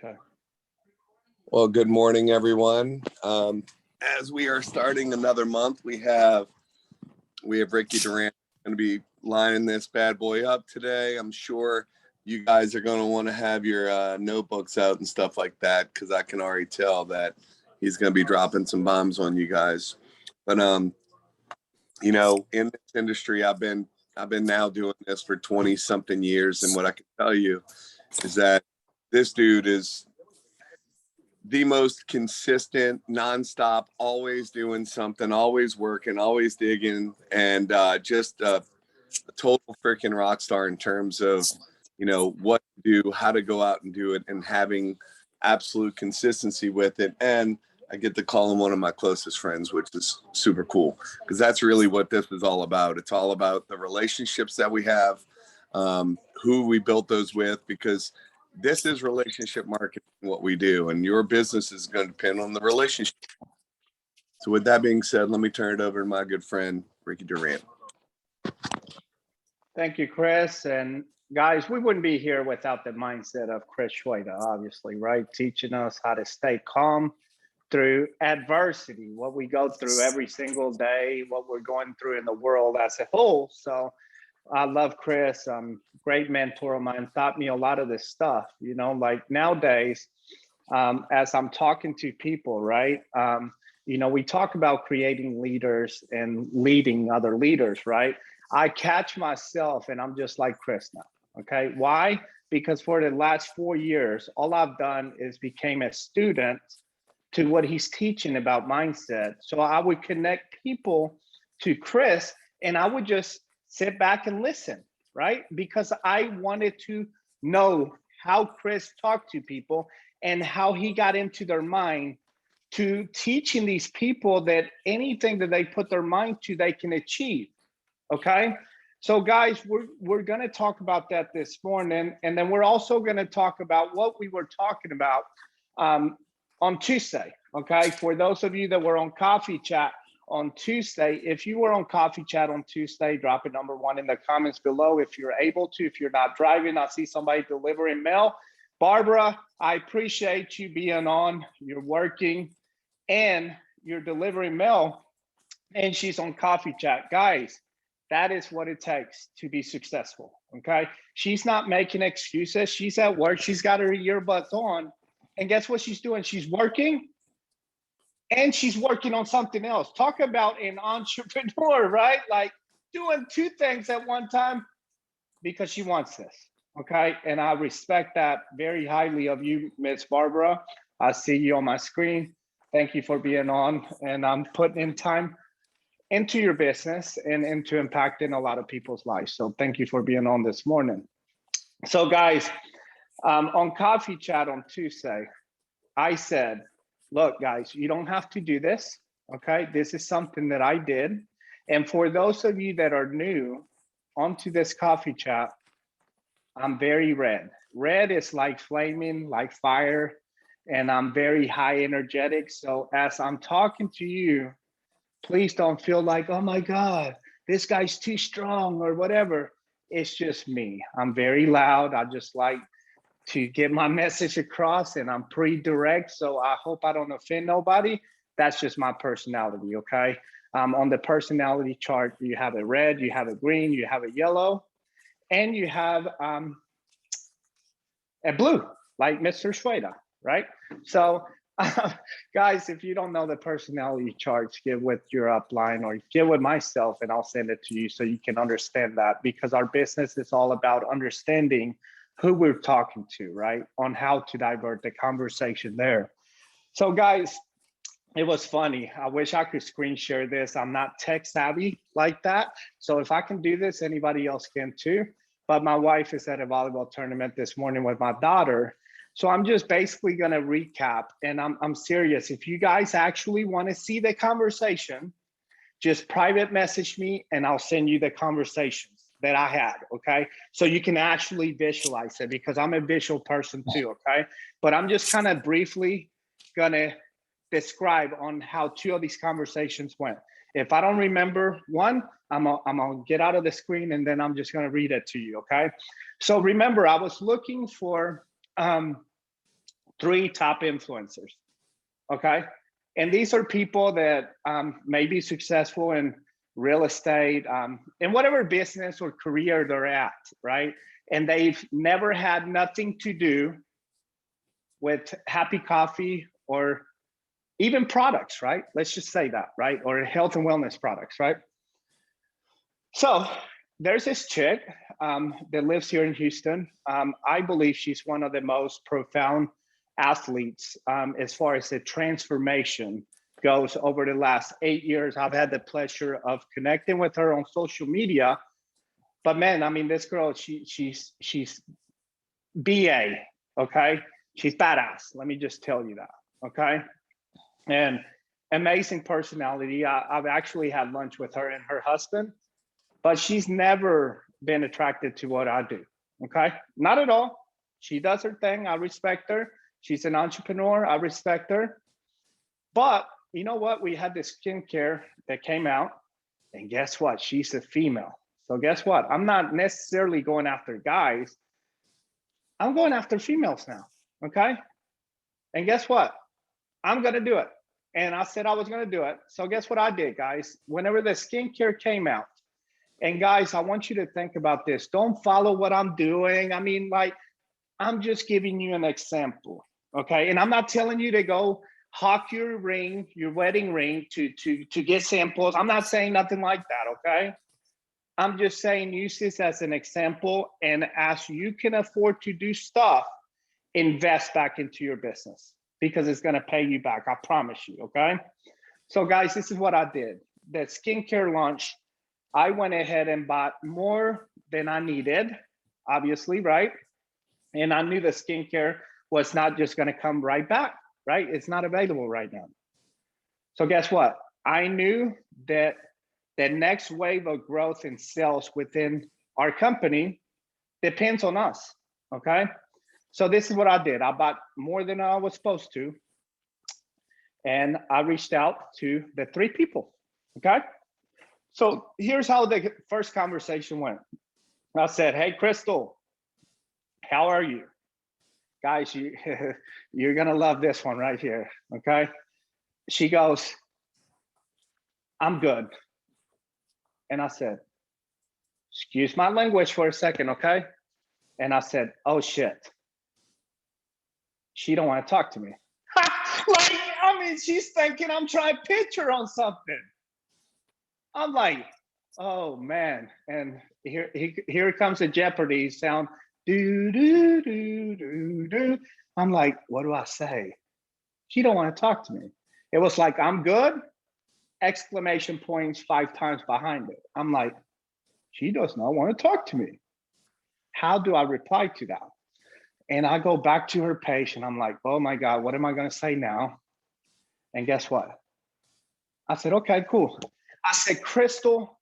Okay. Well, good morning, everyone. As we are starting another month, we have Ricky Durant going to be lining this bad boy up today. I'm sure you guys are going to want to have your notebooks out and stuff like that, because I can already tell that he's going to be dropping some bombs on you guys. But you know, in this industry, I've been now doing this for 20 something years, and what I can tell you is that this dude is the most consistent, nonstop, always doing something, always working, always digging, and just a total freaking rock star in terms of, you know, what to do, how to go out and do it, and having absolute consistency with it. And I get to call him one of my closest friends, which is super cool, because that's really what this is all about. It's all about the relationships that we have, who we built those with, because this is relationship marketing, what we do, and your business is going to depend on the relationship. So with that being said, let me turn it over to my good friend, Ricky Durant. Thank you, Chris. And guys, we wouldn't be here without the mindset of Chris Schweda, obviously, right? Teaching us how to stay calm through adversity, what we go through every single day, what we're going through in the world as a whole. So I love Chris, great mentor of mine, taught me a lot of this stuff, you know, like nowadays, as I'm talking to people, right? You know, we talk about creating leaders and leading other leaders, right? I catch myself and I'm just like Chris now, okay? Why? Because for the last 4 years, all I've done is became a student to what he's teaching about mindset. So I would connect people to Chris and I would just sit back and listen, right? Because I wanted to know how Chris talked to people and how he got into their mind to teaching these people that anything that they put their mind to, they can achieve, okay? So guys, we're gonna talk about that this morning. And then we're also gonna talk about what we were talking about on Tuesday, okay? For those of you that were on Coffee Chat on Tuesday, if you were on Coffee Chat on Tuesday, drop a number 1 in the comments below if you're able to. If you're not driving, I see somebody delivering mail. Barbara, I appreciate you being on. You're working and you're delivering mail, and she's on Coffee Chat. Guys, that is what it takes to be successful, okay? She's not making excuses. She's at work. She's got her earbuds on. And guess what she's doing? She's working and she's working on something else. Talk about an entrepreneur, right? Like doing 2 things at one time because she wants this, okay? And I respect that very highly of you, Miss Barbara. I see you on my screen. Thank you for being on. And I'm putting in time into your business and into impacting a lot of people's lives. So thank you for being on this morning. So guys, on Coffee Chat on Tuesday, I said, look, guys, you don't have to do this, okay? This is something that I did. And for those of you that are new onto this Coffee Chat, I'm very red. Red is like flaming, like fire, and I'm very high energetic. So as I'm talking to you, please don't feel like, oh my God, this guy's too strong or whatever. It's just me. I'm very loud. I just like to get my message across, and I'm pretty direct. So I hope I don't offend nobody. That's just my personality, okay? On the personality chart, you have a red, you have a green, you have a yellow, and you have a blue, like Mr. Schweda, right? So guys, if you don't know the personality charts, get with your upline or get with myself and I'll send it to you so you can understand that, because our business is all about understanding who we're talking to, right? On how to divert the conversation there. So guys, it was funny. I wish I could screen share this. I'm not tech savvy like that. So if I can do this, anybody else can too. But my wife is at a volleyball tournament this morning with my daughter. So I'm just basically going to recap, and I'm serious. If you guys actually want to see the conversation, just private message me and I'll send you the conversations that I had, okay? So you can actually visualize it, because I'm a visual person too, okay? But I'm just kind of briefly going to describe on how 2 of these conversations went. If I don't remember one, I'm gonna get out of the screen and then I'm just gonna read it to you, okay? So remember, I was looking for 3 top influencers, okay? And these are people that may be successful in real estate, in whatever business or career they're at, right? And they've never had nothing to do with Happy Coffee or even products, right? Let's just say that, right? Or health and wellness products, right? So there's this chick that lives here in Houston. I believe she's one of the most profound athletes as far as the transformation goes over the last 8 years. I've had the pleasure of connecting with her on social media. But man, I mean, this girl, she's BA, okay? She's badass. Let me just tell you that, okay? And amazing personality. I've actually had lunch with her and her husband, but she's never been attracted to what I do, okay? Not at all. She does her thing. I respect her. She's an entrepreneur. I respect her. But you know what? We had this skincare that came out, and guess what? She's a female. So guess what? I'm not necessarily going after guys. I'm going after females now, okay? And guess what? I'm gonna do it. And I said I was gonna do it. So guess what I did, guys? Whenever the skincare came out, and guys, I want you to think about this. Don't follow what I'm doing. I mean, like, I'm just giving you an example, okay? And I'm not telling you to go hawk your ring, your wedding ring to get samples. I'm not saying nothing like that, okay? I'm just saying use this as an example, and as you can afford to do stuff, invest back into your business because it's gonna pay you back, I promise you, okay? So guys, this is what I did. The skincare launch, I went ahead and bought more than I needed, obviously, right? And I knew the skincare was not just gonna come right back, right? It's not available right now. So guess what? I knew that the next wave of growth in sales within our company depends on us, okay? So this is what I did. I bought more than I was supposed to, and I reached out to the 3 people, okay? So here's how the first conversation went. I said, hey, Crystal, how are you? Guys, you're gonna love this one right here, okay? She goes, I'm good. And I said, excuse my language for a second, okay? And I said, oh shit. She don't want to talk to me. Like, I mean, she's thinking I'm trying to pitch her on something. I'm like, oh man. And here comes the Jeopardy sound. Do, do, do, do, do. I'm like, what do I say? She don't want to talk to me. It was like, I'm good, exclamation points 5 times behind it. I'm like, she does not want to talk to me. How do I reply to that? And I go back to her page and I'm like, oh my God, what am I gonna say now? And guess what? I said, okay, cool. I said, Crystal,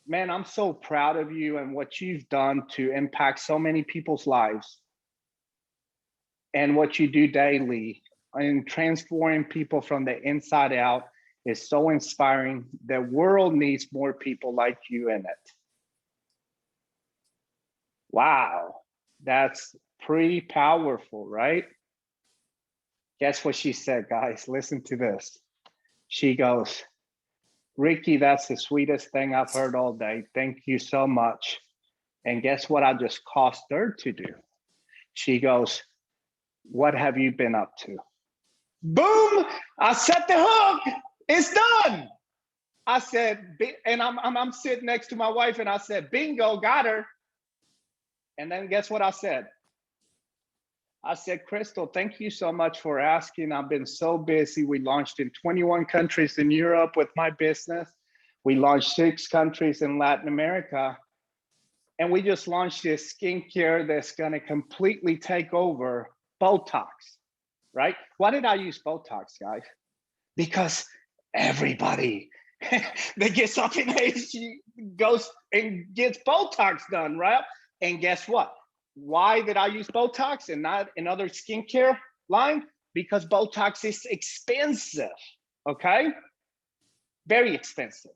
man, I'm so proud of you and what you've done to impact so many people's lives and what you do daily and transforming people from the inside out is so inspiring. The world needs more people like you in it. Wow, that's pretty powerful, right? Guess what she said, guys? Listen to this. She goes, Ricky, that's the sweetest thing I've heard all day. Thank you so much. And guess what I just cost her to do? She goes, what have you been up to? Boom! I set the hook. It's done. I said, and I'm sitting next to my wife and I said, bingo, got her. And then guess what I said? I said, Crystal, thank you so much for asking. I've been so busy. We launched in 21 countries in Europe with my business. We launched 6 countries in Latin America. And we just launched this skincare that's gonna completely take over Botox, right? Why did I use Botox, guys? Because everybody that gets up in age goes and gets Botox done, right? And guess what? Why did I use Botox and not another skincare line? Because Botox is expensive, okay? Very expensive.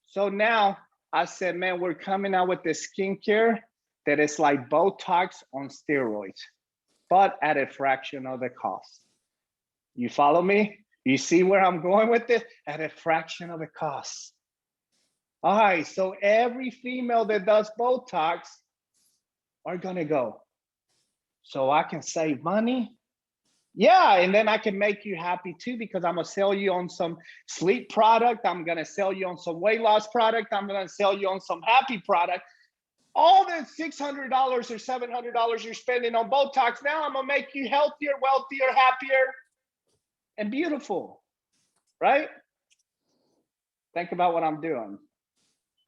So now I said, man, we're coming out with this skincare that is like Botox on steroids. but at a fraction of the cost. You follow me? You see where I'm going with this? At a fraction of the cost. All right, so every female that does Botox are gonna go. So I can save money. Yeah, and then I can make you happy too, because I'm gonna sell you on some sleep product. I'm gonna sell you on some weight loss product. I'm gonna sell you on some happy product. All the $600 or $700 you're spending on Botox, now I'm gonna make you healthier, wealthier, happier, and beautiful, right? Think about what I'm doing.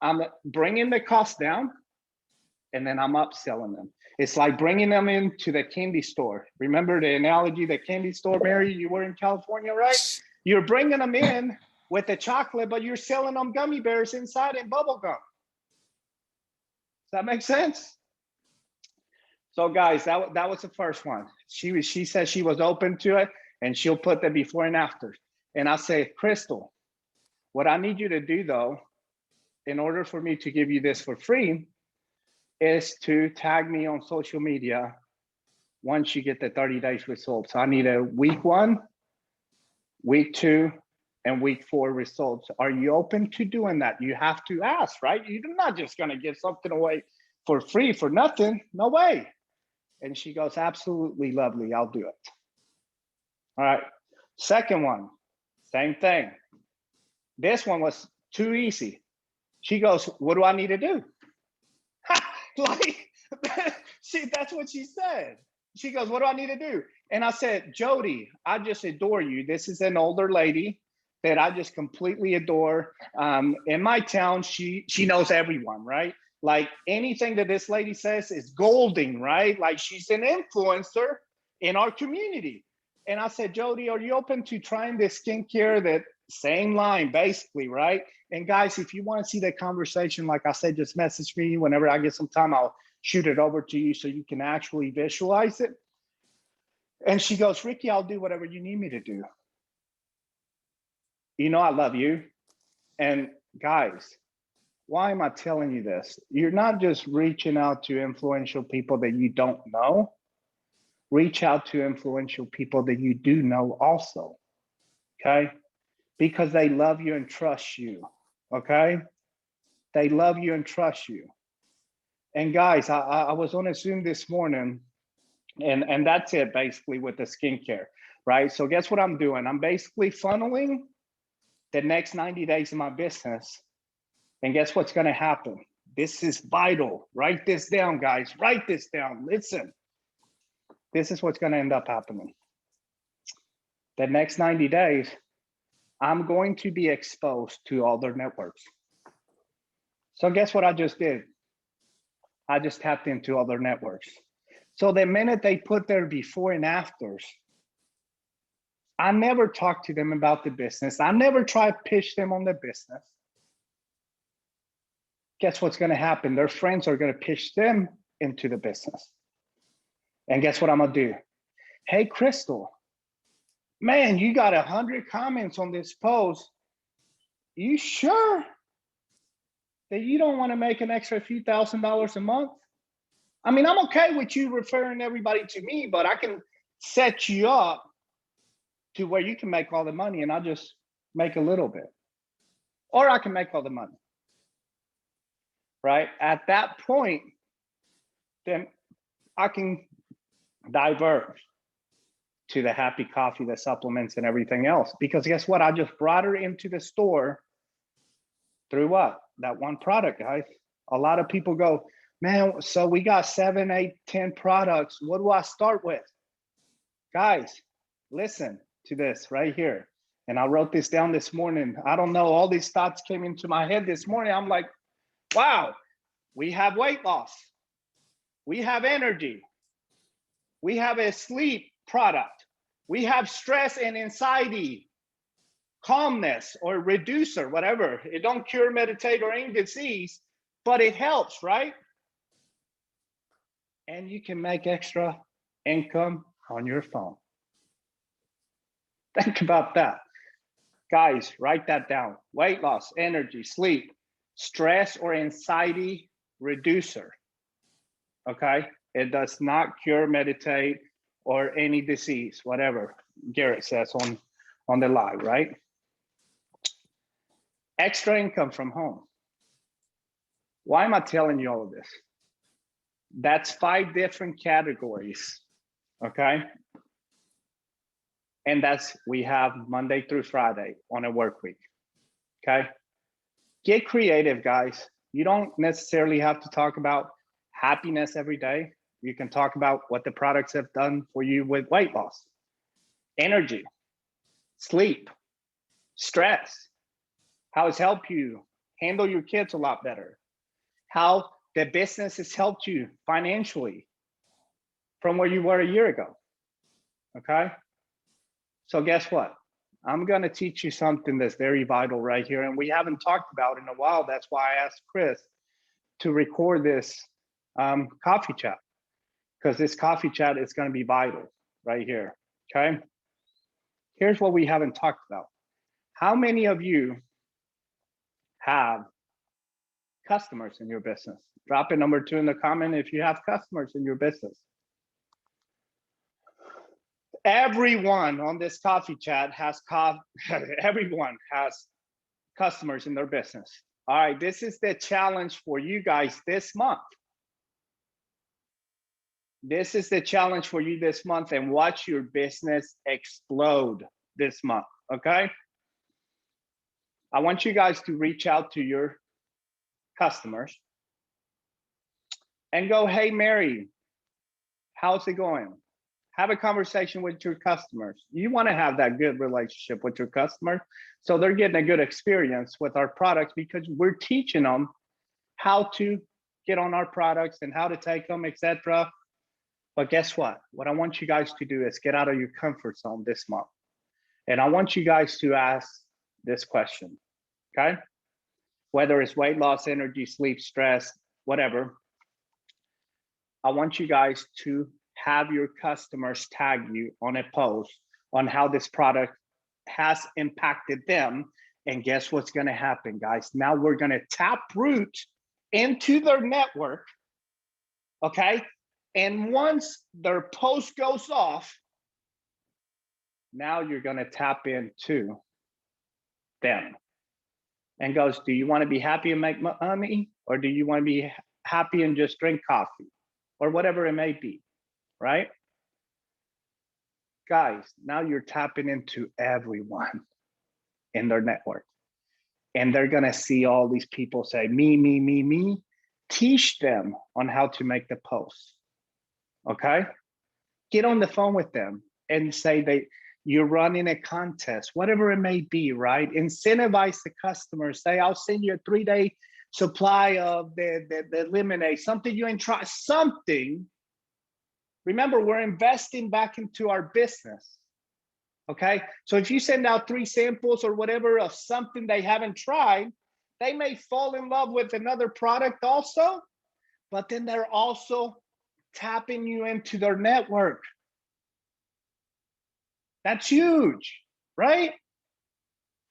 I'm bringing the cost down, and then I'm upselling them. It's like bringing them into the candy store. Remember the analogy, the candy store, Mary? You were in California, right? You're bringing them in with the chocolate, but you're selling them gummy bears inside and bubble gum. Does that make sense? So guys, that was the first one. She said she was open to it, and she'll put the before and after. And I say, Crystal, what I need you to do though, in order for me to give you this for free, is to tag me on social media once you get the 30 days results. I need a week 1, week 2, and week 4 results. Are you open to doing that? You have to ask, right? You're not just gonna give something away for free for nothing. No way. And she goes, absolutely lovely, I'll do it. All right, second one, same thing. This one was too easy. She goes, what do I need to do? Like, that's what she said. She goes, what do I need to do? And I said, Jody, I just adore you. This is an older lady that I just completely adore. In my town, she knows everyone, right? Like anything that this lady says is golden, right? Like she's an influencer in our community. And I said, Jody, are you open to trying this skincare? That same line, basically, right? And guys, if you want to see that conversation, like I said, just message me whenever I get some time. I'll shoot it over to you so you can actually visualize it. And she goes, Ricky, I'll do whatever you need me to do. You know I love you. And guys, why am I telling you this? You're not just reaching out to influential people that you don't know. Reach out to influential people that you do know also, okay? Because they love you and trust you, okay? They love you and trust you. And guys, I was on a Zoom this morning, and that's it basically with the skincare, right? So guess what I'm doing? I'm basically funneling the next 90 days of my business. And guess what's gonna happen? This is vital. Write this down, guys. Write this down. Listen. This is what's gonna end up happening. The next 90 days, I'm going to be exposed to all their networks. So guess what I just did? I just tapped into other networks. So the minute they put their before and afters, I never talk to them about the business. I never try to pitch them on the business. Guess what's gonna happen? Their friends are gonna pitch them into the business. And guess what I'm gonna do? Hey, Crystal, man, you got 100 comments on this post. You sure that you don't want to make an extra few $1,000s a month? I mean, I'm okay with you referring everybody to me, but I can set you up to where you can make all the money and I'll just make a little bit. Or I can make all the money, right? At that point, then I can divert to the happy coffee, the supplements and everything else. Because guess what? I just brought her into the store through what? That one product, guys. A lot of people go, man, so we got 7, 8, 10 products. What do I start with? Guys, listen to this right here. And I wrote this down this morning. I don't know, all these thoughts came into my head this morning. I'm like, wow, we have weight loss. We have energy. We have a sleep product. We have stress and anxiety, calmness or reducer, whatever. It don't cure, meditate, or any disease, but it helps, right? And you can make extra income on your phone. Think about that. Guys, write that down. Weight loss, energy, sleep, stress or anxiety reducer. Okay? It does not cure, meditate, or any disease, whatever Garrett says on the live, right? Extra income from home. Why am I telling you all of this? That's 5 different categories, okay? And we have Monday through Friday on a work week, okay? Get creative, guys. You don't necessarily have to talk about happiness every day. You can talk about what the products have done for you with weight loss, energy, sleep, stress, how it's helped you handle your kids a lot better, how the business has helped you financially from where you were a year ago, okay? So guess what? I'm going to teach you something that's very vital right here, and we haven't talked about in a while. That's why I asked Chris to record this coffee chat, because this coffee chat is going to be vital right here, okay? Here's what we haven't talked about. How many of you have customers in your business? Drop a number 2 in the comment if you have customers in your business. Everyone on this coffee chat has everyone has customers in their business. All right, this is the challenge for you guys this month. This is the challenge for you this month, and watch your business explode this month, okay? I want you guys to reach out to your customers and go, hey, Mary, how's it going? Have a conversation with your customers. You want to have that good relationship with your customer, so they're getting a good experience with our products, because we're teaching them how to get on our products and how to take them, etc. But guess what? What I want you guys to do is get out of your comfort zone this month. And I want you guys to ask this question, okay? Whether it's weight loss, energy, sleep, stress, whatever, I want you guys to have your customers tag you on a post on how this product has impacted them. And guess what's going to happen, guys? Now we're going to tap root into their network, okay? And once their post goes off, now you're going to tap into them and goes, do you want to be happy and make money? Or do you want to be happy and just drink coffee? Or whatever it may be, right? Guys, now you're tapping into everyone in their network. And they're going to see all these people say, me, me, me, me. Teach them on how to make the post, okay? Get on the phone with them and say that you're running a contest, whatever it may be, right? Incentivize the customer. Say, I'll send you a 3-day supply of the lemonade, something you ain't tried, something. Remember, we're investing back into our business, okay? So if you send out 3 samples or whatever of something they haven't tried, they may fall in love with another product also, but then they're also tapping you into their network. That's huge, right?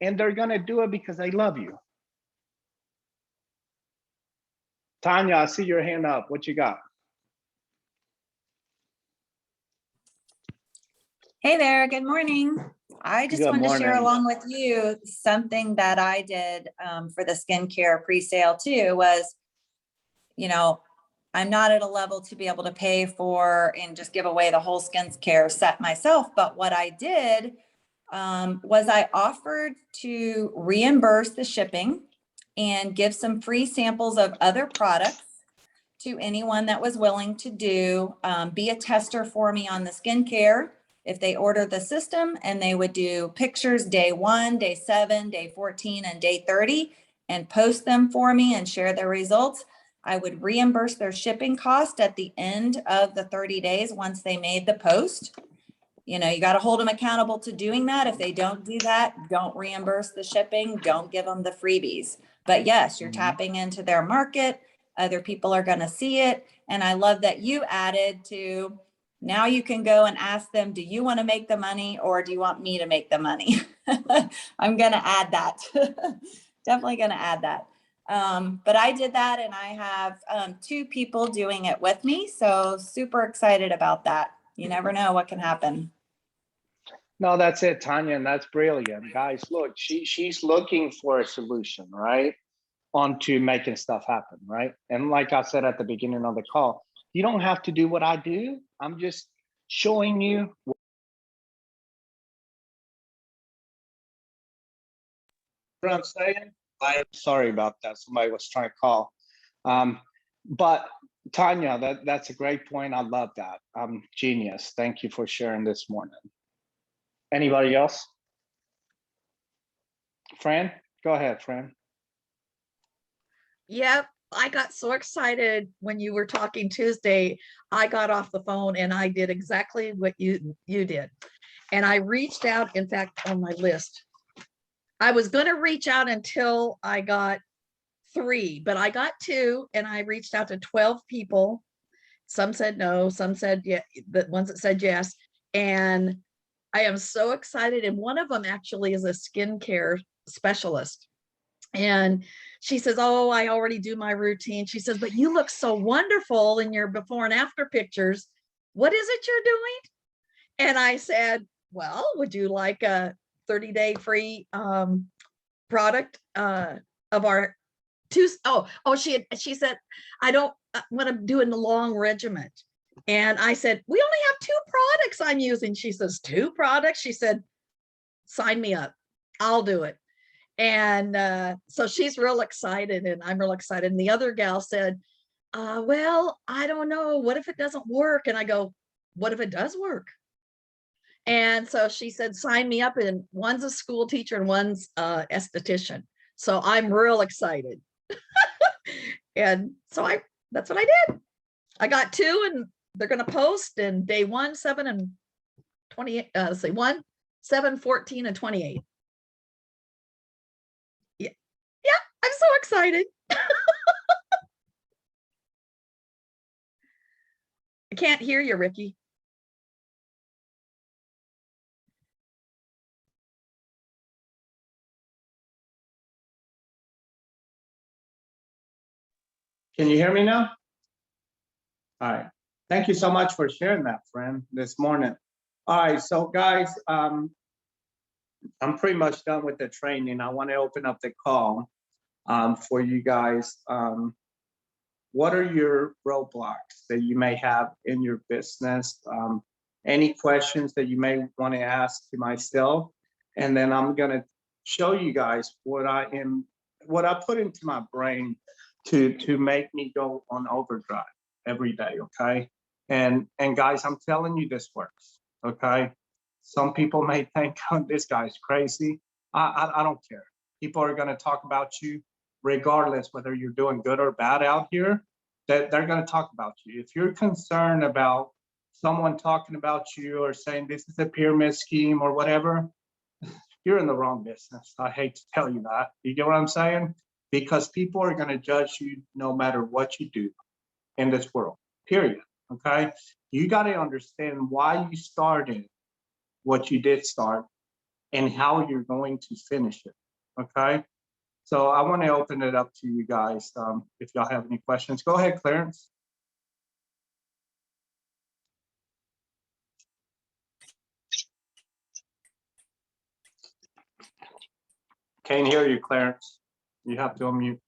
And they're gonna do it because they love you. Tanya, I see your hand up. What you got? Hey there, good morning. I just wanted to share along with you something that I did for the skincare pre-sale too. Was, you know, I'm not at a level to be able to pay for and just give away the whole skincare set myself. But what I did was I offered to reimburse the shipping and give some free samples of other products to anyone that was willing to be a tester for me on the skincare. If they order the system, and they would do pictures day 1, day 7, day 14, and day 30, and post them for me and share their results, I would reimburse their shipping cost at the end of the 30 days once they made the post. You know, you got to hold them accountable to doing that. If they don't do that, don't reimburse the shipping, don't give them the freebies. But yes, you're tapping into their market. Other people are going to see it. And I love that you added to, now you can go and ask them, do you want to make the money, or do you want me to make the money? I'm going to add that. Definitely going to add that. But I did that, and I have 2 people doing it with me. So super excited about that. You never know what can happen. No, that's it, Tanya, and that's brilliant. Guys, look, she's looking for a solution, right? Onto making stuff happen, right? And like I said at the beginning of the call, you don't have to do what I do. I'm just showing you what I'm saying. I'm sorry about that. Somebody was trying to call. But Tanya, that's a great point. I love that. Genius. Thank you for sharing this morning. Anybody else? Fran, go ahead, Fran. Yep, I got so excited when you were talking Tuesday. I got off the phone and I did exactly what you did. And I reached out, in fact, on my list. I was going to reach out until I got 3, but I got 2 and I reached out to 12 people. Some said no, some said yeah, the ones that said yes. And I am so excited. And one of them actually is a skincare specialist. And she says, oh, I already do my routine. She says, but you look so wonderful in your before and after pictures. What is it you're doing? And I said, well, would you like a 30-day free product of our she said, I don't want to do in the long regiment. And I said, we only have 2 products I'm using. She says, 2 products? She said, sign me up. I'll do it. And so she's real excited and I'm real excited. And the other gal said, well, I don't know. What if it doesn't work? And I go, what if it does work? And so she said, sign me up. And one's a school teacher and one's esthetician. So I'm real excited. And so that's what I did. I got 2 and they're going to post in day 1, 7, and 28. Say 1, 7, 14, and 28. Yeah, I'm so excited. I can't hear you, Ricky. Can you hear me now? All right. Thank you so much for sharing that, friend, this morning. All right, so guys, I'm pretty much done with the training. I want to open up the call for you guys. What are your roadblocks that you may have in your business? Any questions that you may want to ask to myself? And then I'm going to show you guys what I put into my brain to make me go on overdrive every day, okay? And guys, I'm telling you, this works, okay? Some people may think, oh, this guy's crazy. I don't care. People are going to talk about you regardless whether you're doing good or bad out here. That they're going to talk about you. If you're concerned about someone talking about you or saying this is a pyramid scheme or whatever, you're in the wrong business. I hate to tell you that. You get what I'm saying? Because people are going to judge you no matter what you do in this world, period. Okay? You got to understand why you started what you did start and how you're going to finish it. Okay? So I want to open it up to you guys. If y'all have any questions, go ahead, Clarence. Can't hear you, Clarence. You have to unmute.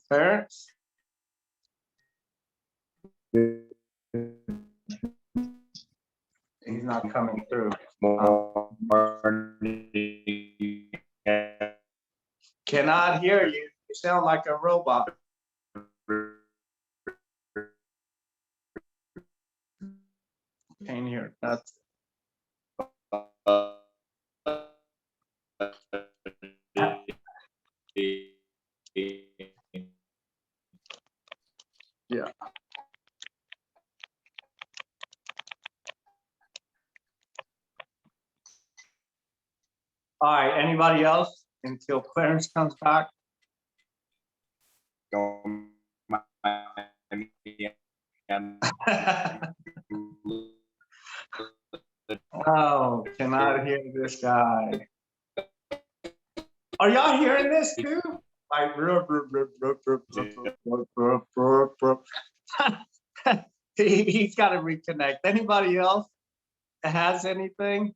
Clarence? He's not coming through. Cannot hear you. You sound like a robot. Can't hear. That's yeah. All right, anybody else until Clarence comes back? Oh, cannot hear this guy. Are y'all hearing this too? He's got to reconnect. Anybody else has anything?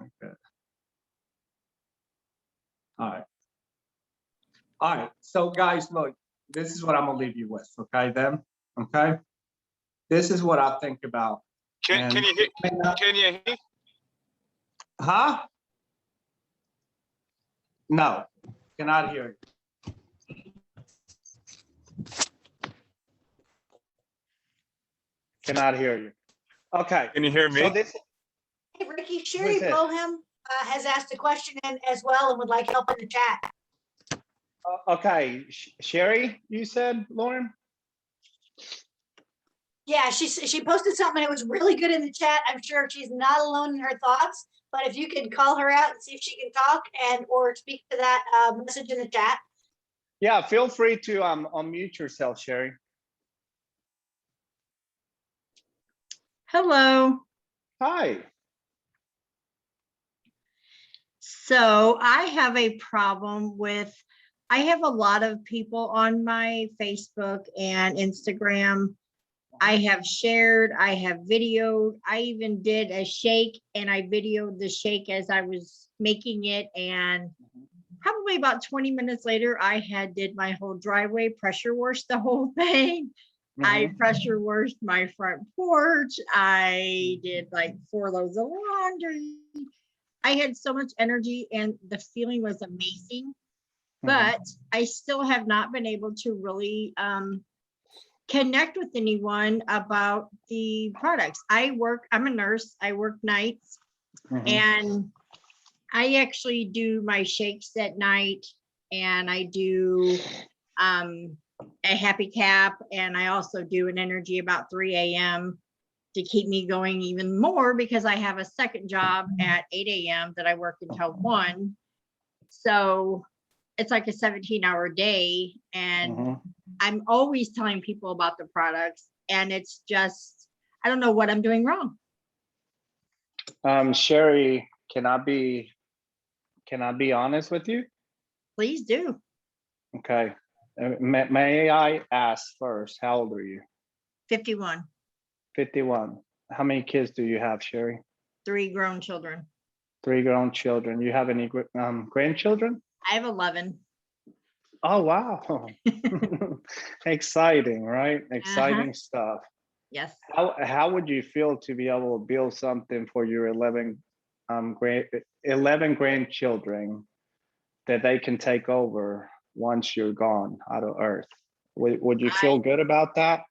Okay. All right. So guys, look, this is what I'm gonna leave you with. Okay, then. Okay. This is what I think about. Can you hear me? Huh? No, cannot hear you. Cannot hear you. Okay. Can you hear me? So this. Hey, Ricky, Sherry Bohem has asked a question in as well and would like help in the chat. Okay, Sherry, you said, Lauren? Yeah, she posted something. It was really good in the chat. I'm sure she's not alone in her thoughts, but if you could call her out and see if she can talk and or speak to that message in the chat. Yeah, feel free to unmute yourself, Sherry. Hello. Hi. So I have a problem with, I have a lot of people on my Facebook and Instagram. I have shared, I have videoed, I even did a shake and I videoed the shake as I was making it. And probably about 20 minutes later, I did my whole driveway, pressure washed the whole thing. I pressure washed my front porch. I did like 4 loads of laundry. I had so much energy and the feeling was amazing, but I still have not been able to really connect with anyone about the products. I'm a nurse, I work nights, and I actually do my shakes at night, and I do a happy cap, and I also do an energy about 3 a.m. to keep me going even more because I have a second job at 8 a.m. that I work until 1. So it's like a 17-hour day, and I'm always telling people about the products, and it's just, I don't know what I'm doing wrong. Sherry, can I be honest with you? Please do. Okay. May I ask first, how old are you? 51. 51. How many kids do you have, Sherry? 3 grown children. 3 grown children. You have any grandchildren? I have 11. Oh, wow. Exciting, right? Exciting stuff. Yes. How would you feel to be able to build something for your 11 grandchildren that they can take over once you're gone out of Earth? Would you feel good about that?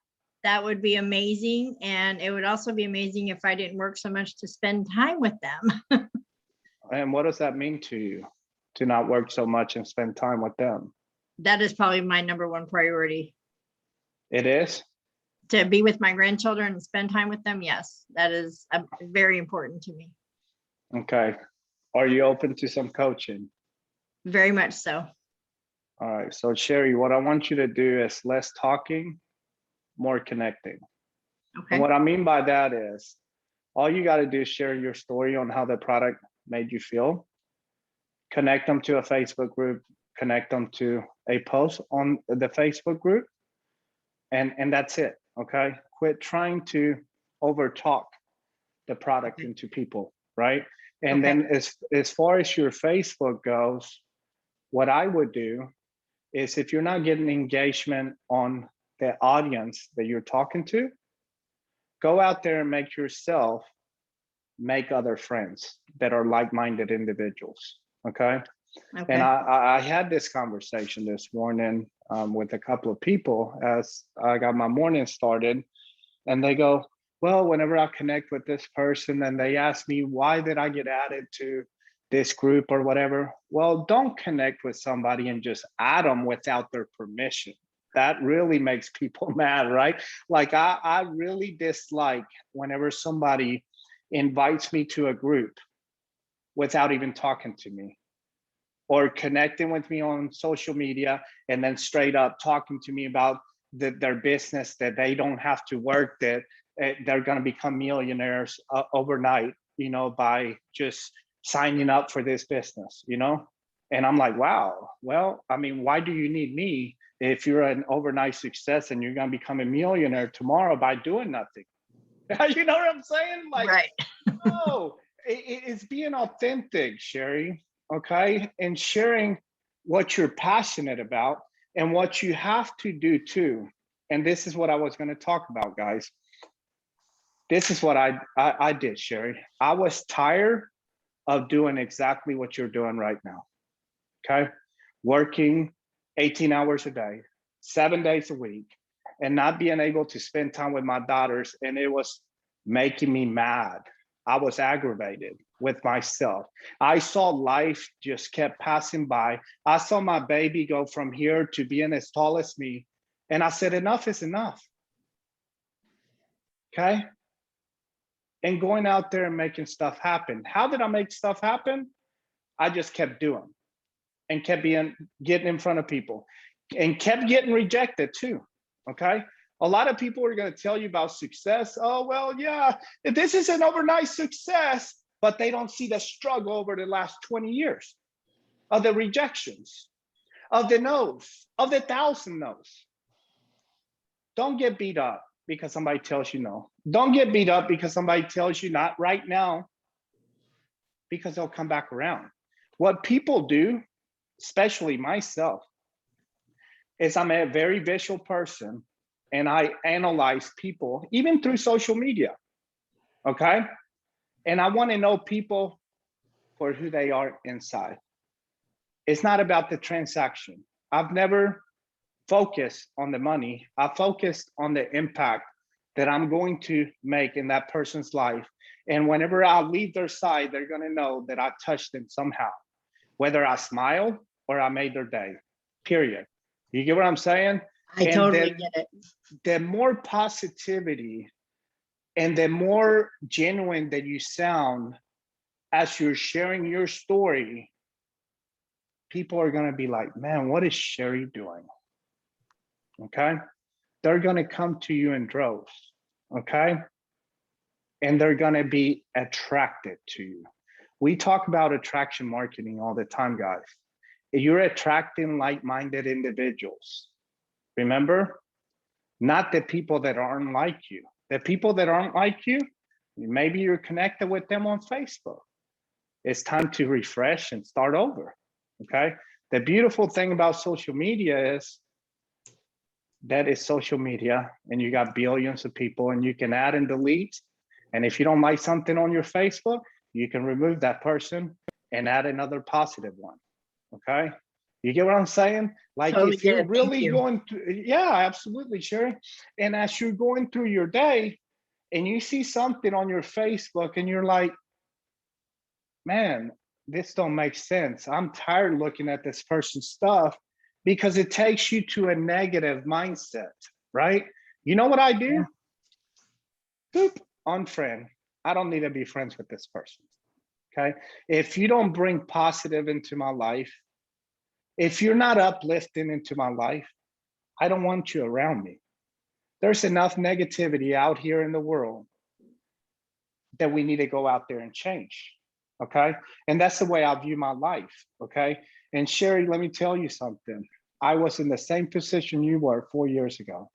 That would be amazing. And it would also be amazing if I didn't work so much to spend time with them. And what does that mean to you, to not work so much and spend time with them? That is probably my number 1 priority. It is? To be with my grandchildren and spend time with them. Yes, that is very important to me. Okay. Are you open to some coaching? Very much so. All right. So Sherry, what I want you to do is less talking, more connecting. Okay. And what I mean by that is all you got to do is share your story on how the product made you feel. Connect them to a Facebook group, connect them to a post on the Facebook group. And that's it. Okay. Quit trying to over talk the product into people, right? And then as far as your Facebook goes, what I would do is if you're not getting engagement on the audience that you're talking to, go out there and make other friends that are like-minded individuals. Okay. And I had this conversation this morning with a couple of people as I got my morning started, and they go, well, whenever I connect with this person and they ask me, why did I get added to this group or whatever? Well, don't connect with somebody and just add them without their permission. That really makes people mad, right? Like I really dislike whenever somebody invites me to a group without even talking to me, or connecting with me on social media and then straight up talking to me about their business, that they don't have to work, that they're going to become millionaires overnight, by just signing up for this business, And I'm like, wow, well, I mean, why do you need me if you're an overnight success and you're going to become a millionaire tomorrow by doing nothing? You know what I'm saying? Like, Right. no, it's being authentic, Sherry, okay? And sharing what you're passionate about and what you have to do too. And this is what I was going to talk about, guys. This is what I did, Sherry. I was tired of doing exactly what you're doing right now, okay? Working 18 hours a day, 7 days a week, and not being able to spend time with my daughters. And it was making me mad. I was aggravated with myself. I saw life just kept passing by. I saw my baby go from here to being as tall as me. And I said, enough is enough. Okay? And going out there and making stuff happen. How did I make stuff happen? I just kept doing and kept getting in front of people and kept getting rejected too. Okay? A lot of people are going to tell you about success. Oh, well, yeah, this is an overnight success, but they don't see the struggle over the last 20 years of the rejections, of the no's, of the 1,000 no's. Don't get beat up because somebody tells you no. Don't get beat up because somebody tells you not right now, because they'll come back around. What people do, especially myself, is I'm a very visual person. And I analyze people, even through social media, okay? And I want to know people for who they are inside. It's not about the transaction. I've never focused on the money. I focused on the impact that I'm going to make in that person's life. And whenever I leave their side, they're going to know that I touched them somehow, whether I smiled or I made their day, period. You get what I'm saying? I totally get it. The more positivity and the more genuine that you sound as you're sharing your story, people are going to be like, man, what is Sherry doing? Okay. They're going to come to you in droves. Okay. And they're going to be attracted to you. We talk about attraction marketing all the time, guys. You're attracting like-minded individuals. Remember? Not the people that aren't like you. The people that aren't like you, maybe you're connected with them on Facebook. It's time to refresh and start over, okay? The beautiful thing about social media is that is social media, and you got billions of people, and you can add and delete. And if you don't like something on your Facebook, you can remove that person and add another positive one, okay? You get what I'm saying? Like Totally if you're get it. really Thank you. going through, yeah, absolutely, Sherry. And as you're going through your day and you see something on your Facebook and you're like, man, this don't make sense. I'm tired looking at this person's stuff, because it takes you to a negative mindset, right? You know what I do? Boop, unfriend. I don't need to be friends with this person, okay? If you don't bring positive into my life, if you're not uplifting into my life, I don't want you around me. There's enough negativity out here in the world that we need to go out there and change, okay? And that's the way I view my life, okay? And Sherry, let me tell you something. I was in the same position you were 4 years ago,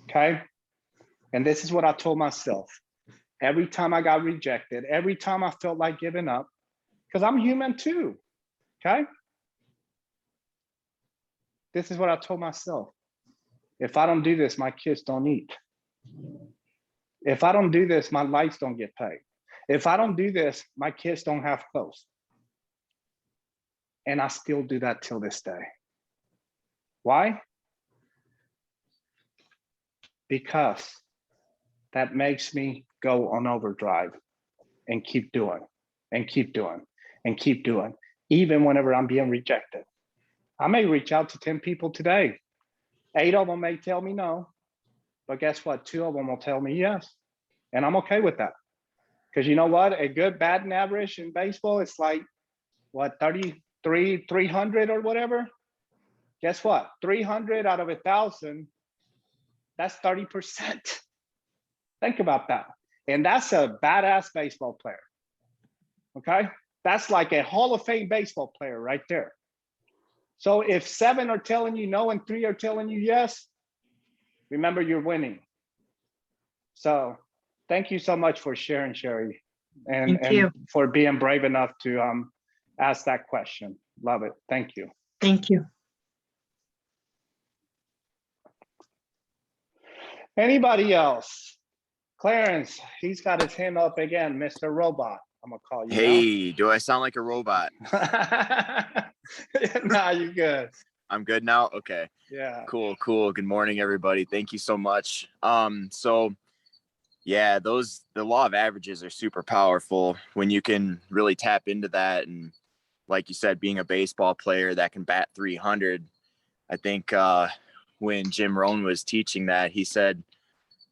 okay? And this is what I told myself. Every time I got rejected, every time I felt like giving up, because I'm human too, okay? This is what I told myself. If I don't do this, my kids don't eat. If I don't do this, my lights don't get paid. If I don't do this, my kids don't have clothes. And I still do that till this day. Why? Because that makes me go on overdrive and keep doing and keep doing and keep doing, even whenever I'm being rejected. I may reach out to 10 people today. 8 of them may tell me no, but guess what? 2 of them will tell me yes. And I'm okay with that. Because you know what? A good batting average in baseball is like, what, 33, 300 or whatever? Guess what? 300 out of 1,000, that's 30%. Think about that. And that's a badass baseball player. Okay? That's like a Hall of Fame baseball player right there. So if 7 are telling you no and 3 are telling you yes, remember you're winning. So thank you so much for sharing, Sherry, and for being brave enough to ask that question. Love it. Thank you. Thank you. Anybody else? Clarence, he's got his hand up again, Mr. Robot. I'm gonna call you. Hey, do I sound like a robot? Nah, you're good. I'm good now. Okay. Yeah. Cool. Good morning, everybody. Thank you so much. So yeah, the law of averages are super powerful when you can really tap into that. And like you said, being a baseball player that can bat 300, I think when Jim Rohn was teaching that, he said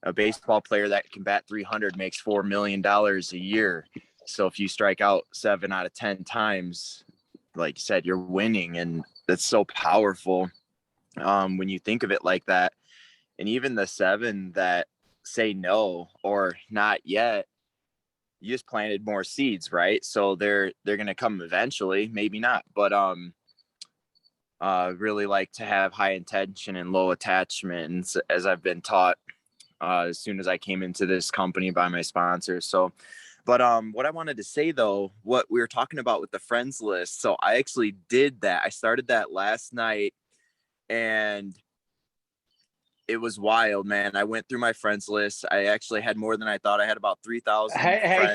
a baseball player that can bat 300 makes $4 million a year. So if you strike out 7 out of 10 times, like you said, you're winning. And that's so powerful when you think of it like that. And even the 7 that say no or not yet, you just planted more seeds, right? So they're going to come eventually, maybe not, but really like to have high intention and low attachment, and as I've been taught as soon as I came into this company by my sponsor. So but what I wanted to say though, what we were talking about with the friends list, so I actually did that. I started that last night, and it was wild, man. I went through my friends list. I actually had more than I thought. I had about 3,000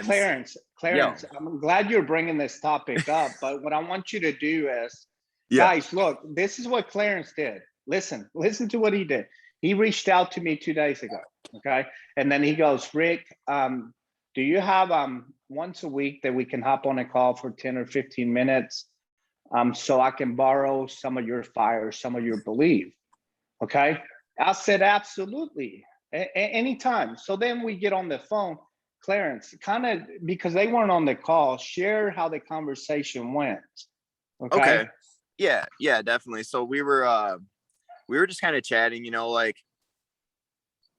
friends. Clarence, I'm glad you're bringing this topic up, but what I want you to do is, guys, look, this is what Clarence did. Listen to what he did. He reached out to me 2 days ago, okay? And then he goes, Rick, do you have once a week that we can hop on a call for 10 or 15 minutes so I can borrow some of your fire, some of your belief, okay? I said, absolutely, anytime. So then we get on the phone. Clarence, kind of, because they weren't on the call, share how the conversation went. Okay. Yeah, definitely. So we were just kind of chatting, like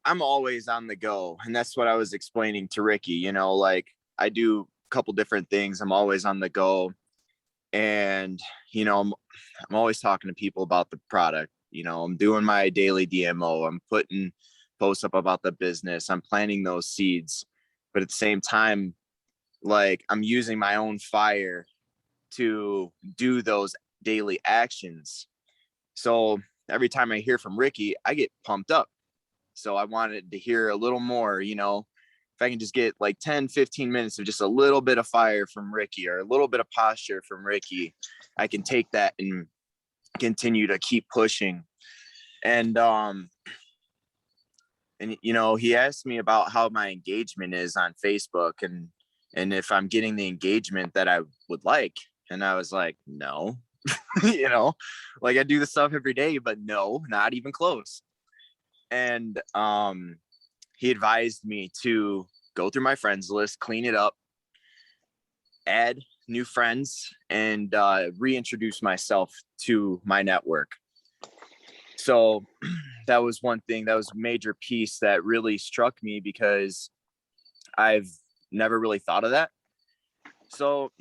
I'm always on the go. And that's what I was explaining to Ricky, like I do a couple different things. I'm always on the go. And, I'm always talking to people about the product. I'm doing my daily DMO. I'm putting posts up about the business. I'm planting those seeds. But at the same time, like I'm using my own fire to do those daily actions. So every time I hear from Ricky, I get pumped up. So I wanted to hear a little more, if I can just get like 10, 15 minutes of just a little bit of fire from Ricky or a little bit of posture from Ricky, I can take that and continue to keep pushing. And he asked me about how my engagement is on Facebook and if I'm getting the engagement that I would like. And I was like, no, like I do the stuff every day, but no, not even close. And he advised me to go through my friends list, clean it up, add new friends, and reintroduce myself to my network. So that was one thing, that was a major piece that really struck me because I've never really thought of that. So,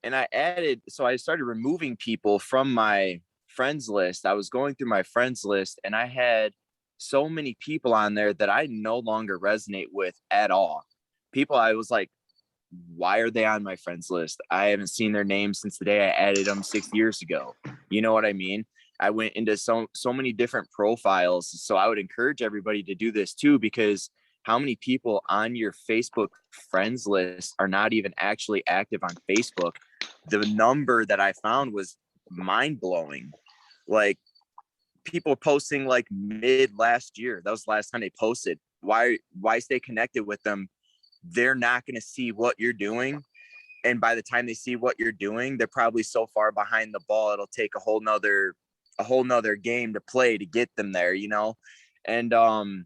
and I started removing people from my friends list. I was going through my friends list and I had so many people on there that I no longer resonate with at all. People I was like, why are they on my friends list? I haven't seen their names since the day I added them 6 years ago. You know what I mean? I went into so many different profiles. So I would encourage everybody to do this too, because how many people on your Facebook friends list are not even actually active on Facebook? The number that I found was mind blowing. Like people posting like mid last year. That was the last time they posted. Why stay connected with them? They're not going to see what you're doing. And by the time they see what you're doing, they're probably so far behind the ball. It'll take a whole nother game to play to get them there, And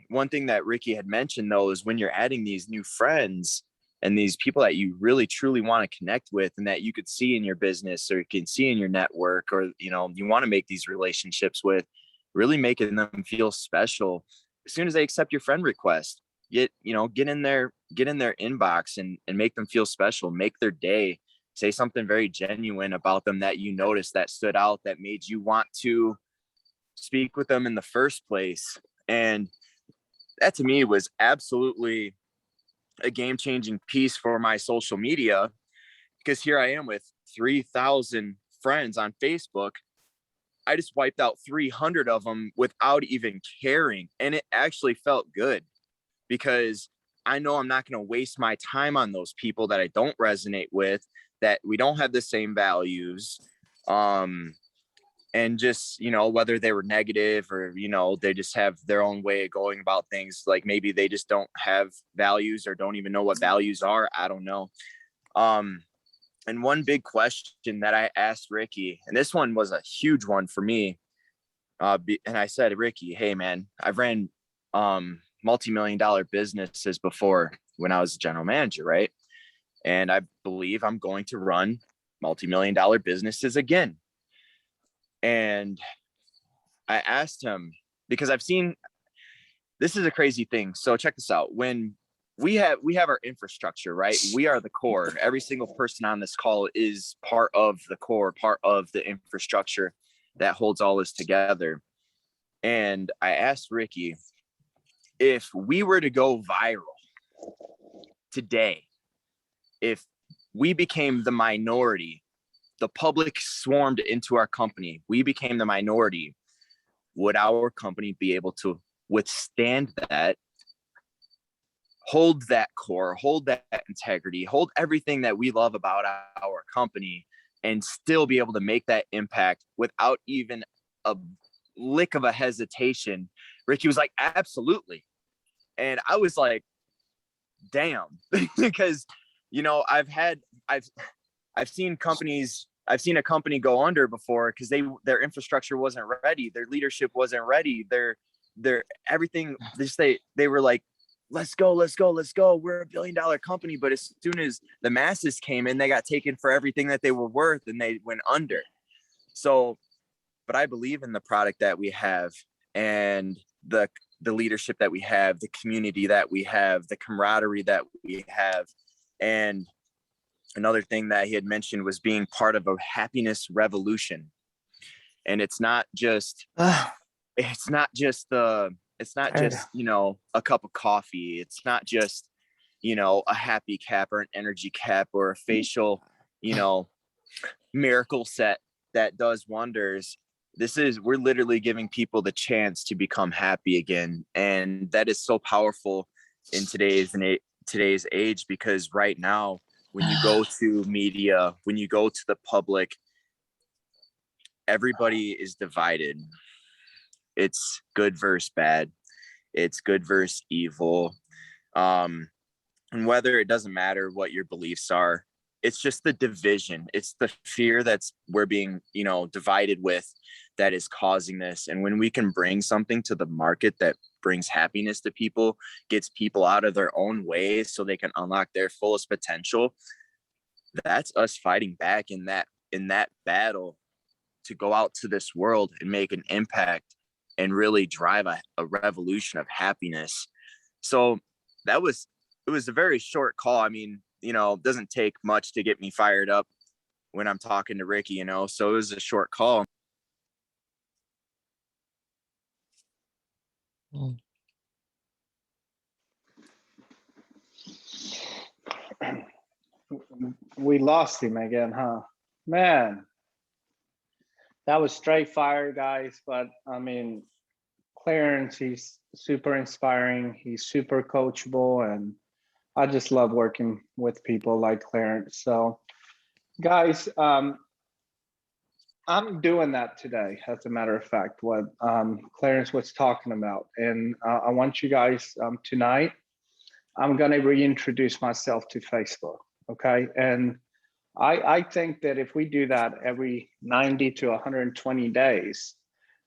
one thing that Ricky had mentioned though, is when you're adding these new friends and these people that you really truly want to connect with and that you could see in your business or you can see in your network, or, you want to make these relationships with, really making them feel special. As soon as they accept your friend request, get in their inbox and make them feel special, make their day, say something very genuine about them that you noticed, that stood out, that made you want to speak with them in the first place. And that to me was absolutely a game-changing piece for my social media, because here I am with 3,000 friends on Facebook. I just wiped out 300 of them without even caring. And it actually felt good, because I know I'm not going to waste my time on those people that I don't resonate with, that we don't have the same values. And just, whether they were negative or, they just have their own way of going about things. Like maybe they just don't have values or don't even know what values are. I don't know. And one big question that I asked Ricky, and this one was a huge one for me. And I said, Ricky, hey man, I've ran multi-million-dollar businesses before when I was a general manager, right? And I believe I'm going to run multi-million-dollar businesses again. And I asked him, because I've seen, this is a crazy thing. So check this out. When we have our infrastructure, right? We are the core. Every single person on this call is part of the core, part of the infrastructure that holds all this together. And I asked Ricky, if we were to go viral today, if we became the minority, the public swarmed into our company, we became the minority, would our company be able to withstand that, hold that core, hold that integrity, hold everything that we love about our company, and still be able to make that impact without even a lick of a hesitation? Ricky was like, absolutely. And I was like, damn, because, I've seen a company go under before because their infrastructure wasn't ready. Their leadership wasn't ready. Their everything, they were like, let's go. We're $1 billion company. But as soon as the masses came in, they got taken for everything that they were worth and they went under. So, but I believe in the product that we have and the leadership that we have, the community that we have, the camaraderie that we have. And another thing that he had mentioned was being part of a happiness revolution. And it's not just a cup of coffee. It's not just, a happy cap or an energy cap or a facial, miracle set that does wonders. We're literally giving people the chance to become happy again. And that is so powerful in today's age, because right now, when you go to media, when you go to the public, everybody is divided. It's good versus bad. It's good versus evil. And whether, it doesn't matter what your beliefs are, it's just the division. It's the fear we're being, divided with, that is causing this. And when we can bring something to the market that brings happiness to people, gets people out of their own ways so they can unlock their fullest potential, that's us fighting back in that battle to go out to this world and make an impact and really drive a revolution of happiness. So it was a very short call. I mean, it doesn't take much to get me fired up when I'm talking to Ricky, so it was a short call. We lost him again, huh? Man, that was straight fire, guys. But I mean, Clarence, he's super inspiring. He's super coachable, and I just love working with people like Clarence. So, guys, I'm doing that today, as a matter of fact, what Clarence was talking about. And I want you guys tonight, I'm going to reintroduce myself to Facebook. Okay. And I think that if we do that every 90 to 120 days,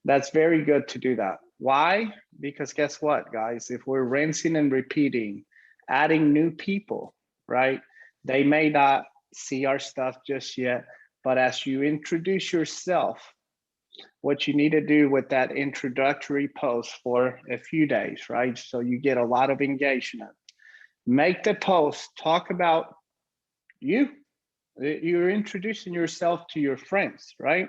that's very good to do that. Why? Because guess what, guys? If we're rinsing and repeating, adding new people, right? They may not see our stuff just yet, but as you introduce yourself what you need to do with that introductory post for a few days, right? So you get a lot of engagement. Make the post talk about you. You're introducing yourself to your friends, right?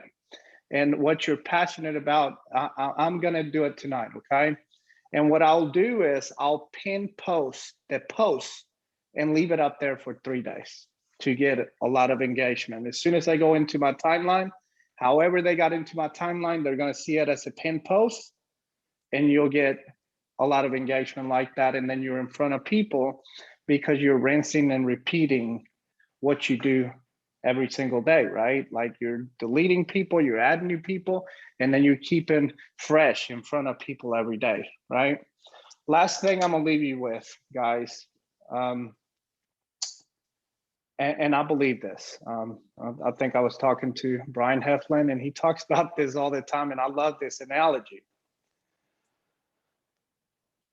And what you're passionate about. I'm going to do it tonight, okay? And what I'll do is I'll pin post the post and leave it up there for 3 days to get a lot of engagement. As soon as they go into my timeline, however they got into my timeline, they're going to see it as a pin post, and you'll get a lot of engagement like that. And then you're in front of people because you're rinsing and repeating what you do every single day, right? Like you're deleting people, you're adding new people, and then you're keeping fresh in front of people every day, right? Last thing I'm gonna leave you with, guys, and I believe this. I think I was talking to Brian Heflin, and he talks about this all the time, and I love this analogy.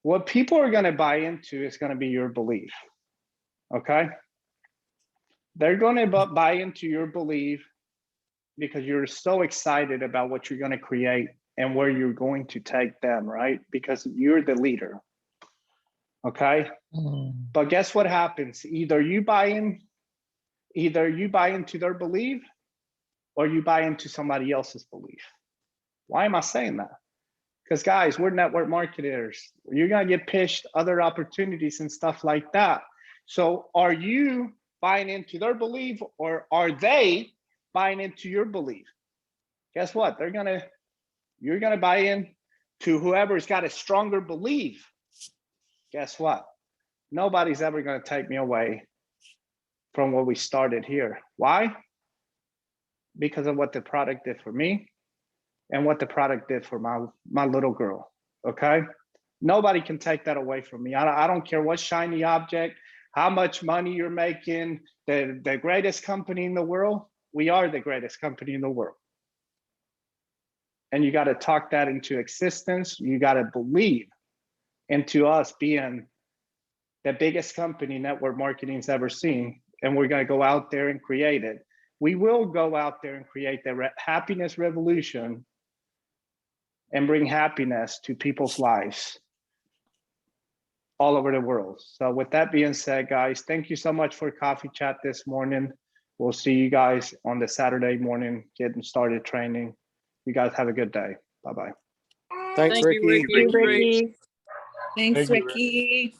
What people are gonna buy into is gonna be your belief, okay? They're gonna buy into your belief because you're so excited about what you're gonna create and where you're going to take them, right? Because you're the leader, okay? But guess what happens? Either you buy into their belief or you buy into somebody else's belief. Why am I saying that? Because guys, we're network marketers. You're gonna get pitched other opportunities and stuff like that. So are you buying into their belief or are they buying into your belief? Guess what? You're gonna buy in to whoever's got a stronger belief. Guess what? Nobody's ever gonna take me away from what we started here. Why? Because of what the product did for me and what the product did for my little girl, okay? Nobody can take that away from me. I don't care what shiny object, how much money you're making, the greatest company in the world. We are the greatest company in the world. And you got to talk that into existence. You got to believe into us being the biggest company network marketing's ever seen. And we're going to go out there and create it. We will go out there and create the happiness revolution and bring happiness to people's lives all over the world. So with that being said, guys, thank you so much for coffee chat this morning. We'll see you guys on the Saturday morning, getting started training. You guys have a good day. Bye-bye. Thanks, Thank you, Ricky. Ricky. Thanks, Thank you, Ricky.